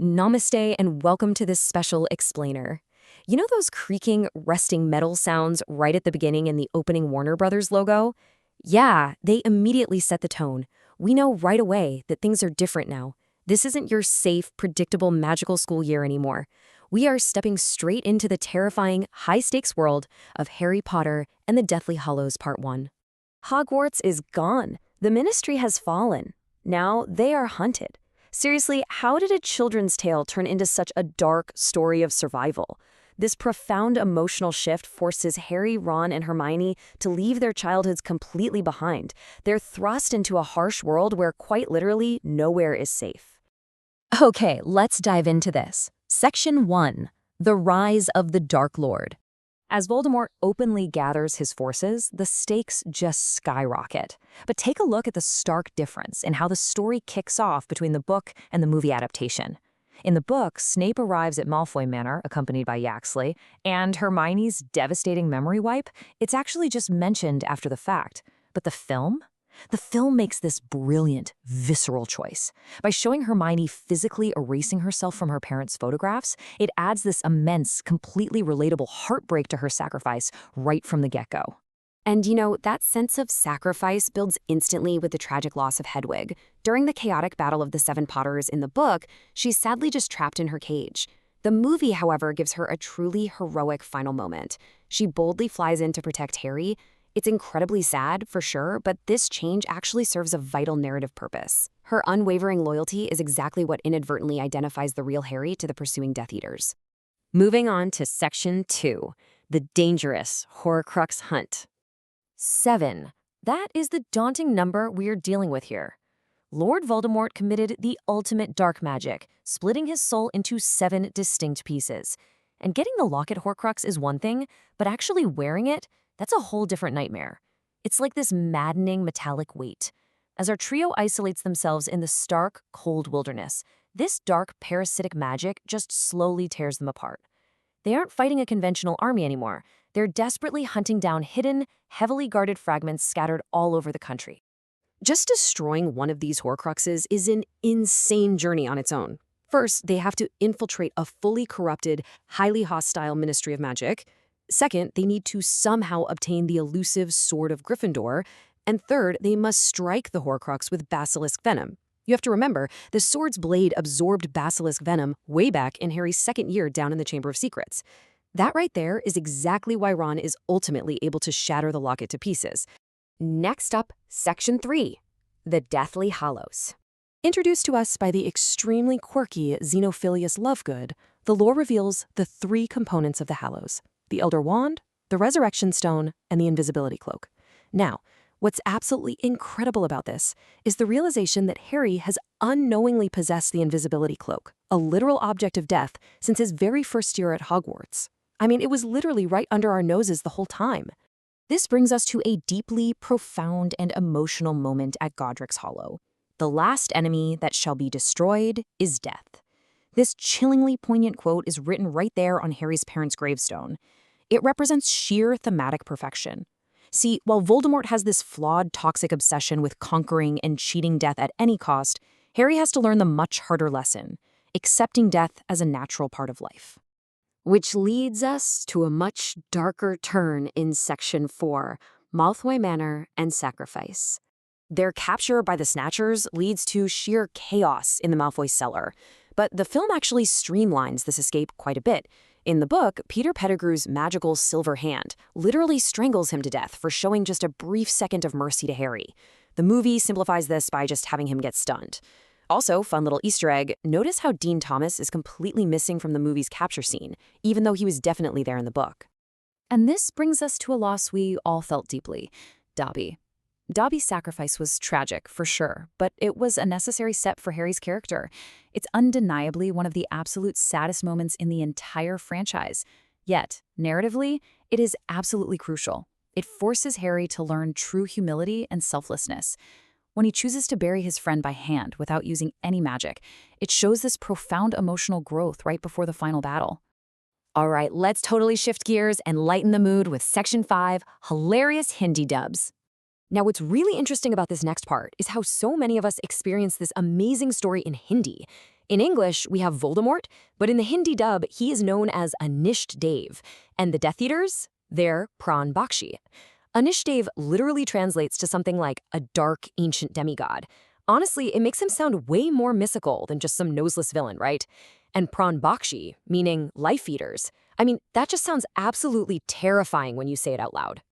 Namaste and welcome to this special explainer. You know those creaking, resting metal sounds right at the beginning in the opening Warner Brothers logo? Yeah, they immediately set the tone. We know right away that things are different now. This isn't your safe, predictable, magical school year anymore. We are stepping straight into the terrifying, high-stakes world of Harry Potter and the Deathly Hallows Part 1. Hogwarts is gone. The Ministry has fallen. Now they are hunted. Seriously, how did a children's tale turn into such a dark story of survival? This profound emotional shift forces Harry, Ron, and Hermione to leave their childhoods completely behind. They're thrust into a harsh world where quite literally nowhere is safe. Okay, let's dive into this. Section 1. The Rise of the Dark Lord. As Voldemort openly gathers his forces, the stakes just skyrocket. But take a look at the stark difference in how the story kicks off between the book and the movie adaptation. In the book, Snape arrives at Malfoy Manor, accompanied by Yaxley, and Hermione's devastating memory wipe, it's actually just mentioned after the fact. But the film? The film makes this brilliant, visceral choice. By showing Hermione physically erasing herself from her parents' photographs, it adds this immense, completely relatable heartbreak to her sacrifice right from the get-go. And that sense of sacrifice builds instantly with the tragic loss of Hedwig. During the chaotic battle of the Seven Potters in the book, she's sadly just trapped in her cage. The movie, however, gives her a truly heroic final moment. She boldly flies in to protect Harry. It's incredibly sad, for sure, but this change actually serves a vital narrative purpose. Her unwavering loyalty is exactly what inadvertently identifies the real Harry to the pursuing Death Eaters. Moving on to Section 2, the dangerous Horcrux hunt. 7. That is the daunting number we're dealing with here. Lord Voldemort committed the ultimate dark magic, splitting his soul into 7 distinct pieces. And getting the locket Horcrux is one thing, but actually wearing it, that's a whole different nightmare. It's like this maddening metallic weight. As our trio isolates themselves in the stark, cold wilderness, this dark parasitic magic just slowly tears them apart. They aren't fighting a conventional army anymore. They're desperately hunting down hidden, heavily guarded fragments scattered all over the country. Just destroying one of these Horcruxes is an insane journey on its own. First, they have to infiltrate a fully corrupted, highly hostile Ministry of Magic. Second, they need to somehow obtain the elusive Sword of Gryffindor. And third, they must strike the Horcrux with basilisk venom. You have to remember, the sword's blade absorbed basilisk venom way back in Harry's second year down in the Chamber of Secrets. That right there is exactly why Ron is ultimately able to shatter the locket to pieces. Next up, Section 3, the Deathly Hallows. Introduced to us by the extremely quirky Xenophilius Lovegood, the lore reveals the 3 components of the Hallows: the Elder Wand, the Resurrection Stone, and the Invisibility Cloak. Now, what's absolutely incredible about this is the realization that Harry has unknowingly possessed the Invisibility Cloak, a literal object of death, since his very first year at Hogwarts. I mean, it was literally right under our noses the whole time. This brings us to a deeply profound and emotional moment at Godric's Hollow. The last enemy that shall be destroyed is death. This chillingly poignant quote is written right there on Harry's parents' gravestone. It represents sheer thematic perfection. See, while Voldemort has this flawed, toxic obsession with conquering and cheating death at any cost, Harry has to learn the much harder lesson: accepting death as a natural part of life. Which leads us to a much darker turn in Section 4, Malfoy Manor and Sacrifice. Their capture by the Snatchers leads to sheer chaos in the Malfoy cellar, but the film actually streamlines this escape quite a bit. In the book, Peter Pettigrew's magical silver hand literally strangles him to death for showing just a brief second of mercy to Harry. The movie simplifies this by just having him get stunned. Also, fun little Easter egg, notice how Dean Thomas is completely missing from the movie's capture scene, even though he was definitely there in the book. And this brings us to a loss we all felt deeply: Dobby. Dobby's sacrifice was tragic, for sure, but it was a necessary step for Harry's character. It's undeniably one of the absolute saddest moments in the entire franchise. Yet, narratively, it is absolutely crucial. It forces Harry to learn true humility and selflessness. When he chooses to bury his friend by hand without using any magic, it shows this profound emotional growth right before the final battle. All right, let's totally shift gears and lighten the mood with Section 5, hilarious Hindi dubs. Now, what's really interesting about this next part is how so many of us experience this amazing story in Hindi. In English, we have Voldemort, but in the Hindi dub, he is known as Anisht Dev. And the Death Eaters? They're Pran Bakshi. Anish Dev literally translates to something like a dark, ancient demigod. Honestly, it makes him sound way more mystical than just some noseless villain, right? And Pran Bakshi, meaning life eaters. I mean, that just sounds absolutely terrifying when you say it out loud.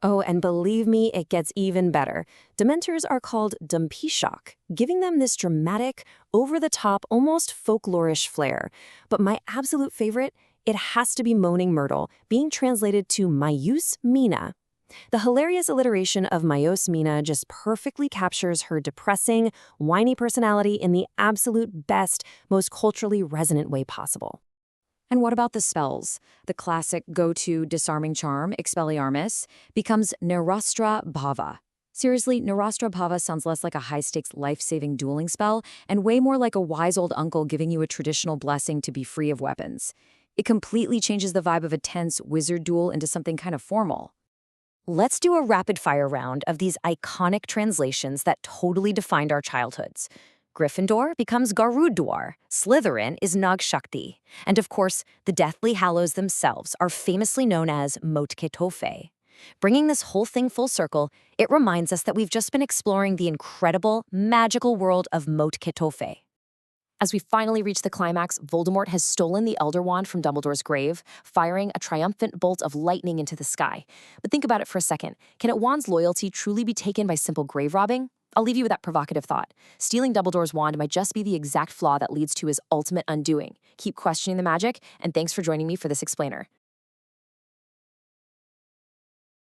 Oh, and believe me, it gets even better. Dementors are called Dumpishok, giving them this dramatic, over-the-top, almost folklorish flair. But my absolute favorite, it has to be Moaning Myrtle, being translated to Mayus Mina. The hilarious alliteration of Mayos Mina just perfectly captures her depressing, whiny personality in the absolute best, most culturally resonant way possible. And what about the spells? The classic go-to disarming charm, Expelliarmus, becomes Nerastra Bhava. Seriously, Nerastra Bhava sounds less like a high-stakes, life-saving dueling spell and way more like a wise old uncle giving you a traditional blessing to be free of weapons. It completely changes the vibe of a tense wizard duel into something kind of formal. Let's do a rapid-fire round of these iconic translations that totally defined our childhoods. Gryffindor becomes Garuddwar, Slytherin is Nag Shakti, and of course, the Deathly Hallows themselves are famously known as Motke Tofe. Bringing this whole thing full circle, it reminds us that we've just been exploring the incredible, magical world of Motke Tofe. As we finally reach the climax, Voldemort has stolen the Elder Wand from Dumbledore's grave, firing a triumphant bolt of lightning into the sky. But think about it for a second. Can a wand's loyalty truly be taken by simple grave robbing? I'll leave you with that provocative thought. Stealing Dumbledore's wand might just be the exact flaw that leads to his ultimate undoing. Keep questioning the magic, and thanks for joining me for this explainer.